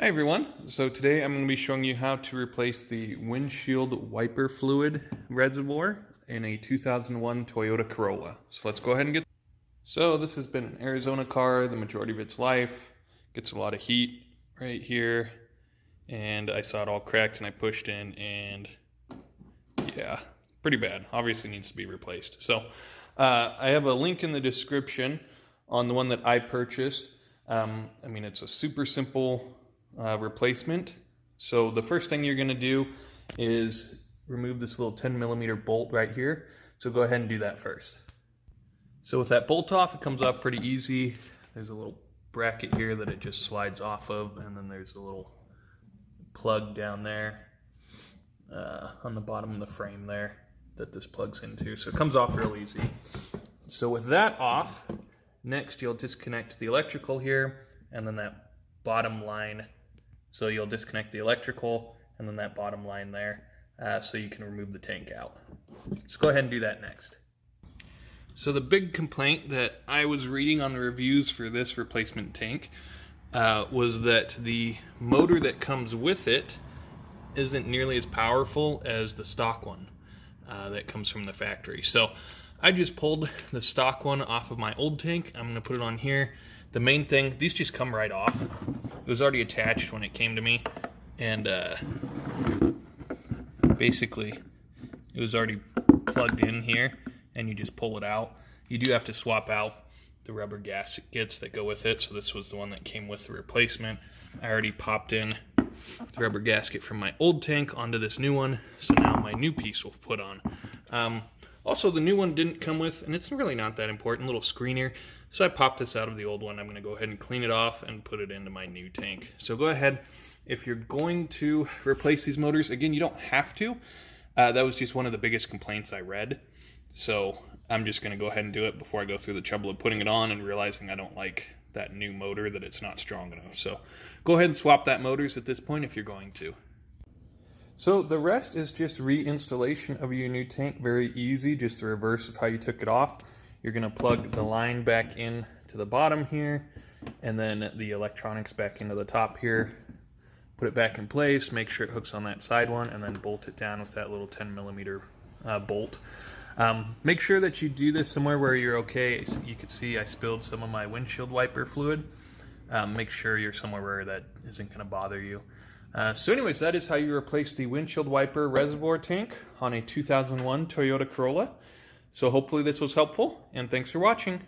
Hi everyone, so today I'm going to be showing you how to replace the windshield wiper fluid reservoir in a 2001 Toyota Corolla. So let's go ahead and get. So this has been an Arizona car the majority of its life. Gets a lot of heat right here, and I saw it all cracked and I pushed in, and yeah, pretty bad. Obviously needs to be replaced. So I have a link in the description on the one that I purchased. It's a super simple replacement. So the first thing you're going to do is remove this little 10mm bolt right here. So go ahead and do that first. So with that bolt off, it comes off pretty easy. There's a little bracket here that it just slides off of, and then there's a little plug down there on the bottom of the frame there that this plugs into. So it comes off real easy. So with that off, next you'll disconnect the electrical here, and then that bottom line. So you'll disconnect the electrical and then that bottom line there so you can remove the tank out. Just go ahead and do that next. So the big complaint that I was reading on the reviews for this replacement tank was that the motor that comes with it isn't nearly as powerful as the stock one that comes from the factory. So I just pulled the stock one off of my old tank. I'm going to put it on here. The main thing, these just come right off. It was already attached when it came to me, and basically it was already plugged in here, and you just pull it out. You do have to swap out the rubber gaskets that go with it, so this was the one that came with the replacement. I already popped in the rubber gasket from my old tank onto this new one, so now my new piece will put on. Also, the new one didn't come with, and it's really not that important, little screener. So I popped this out of the old one. I'm going to go ahead and clean it off and put it into my new tank. So go ahead, if you're going to replace these motors, again, you don't have to. That was just one of the biggest complaints I read. So I'm just going to go ahead and do it before I go through the trouble of putting it on and realizing I don't like that new motor, that it's not strong enough. So go ahead and swap that motors at this point if you're going to. So the rest is just reinstallation of your new tank. Very easy, just the reverse of how you took it off. You're going to plug the line back in to the bottom here, and then the electronics back into the top here. Put it back in place, make sure it hooks on that side one, and then bolt it down with that little 10mm bolt. Make sure that you do this somewhere where you're okay. You can see I spilled some of my windshield wiper fluid. Make sure you're somewhere where that isn't going to bother you. So anyways, that is how you replace the windshield wiper reservoir tank on a 2001 Toyota Corolla. So hopefully this was helpful, and thanks for watching.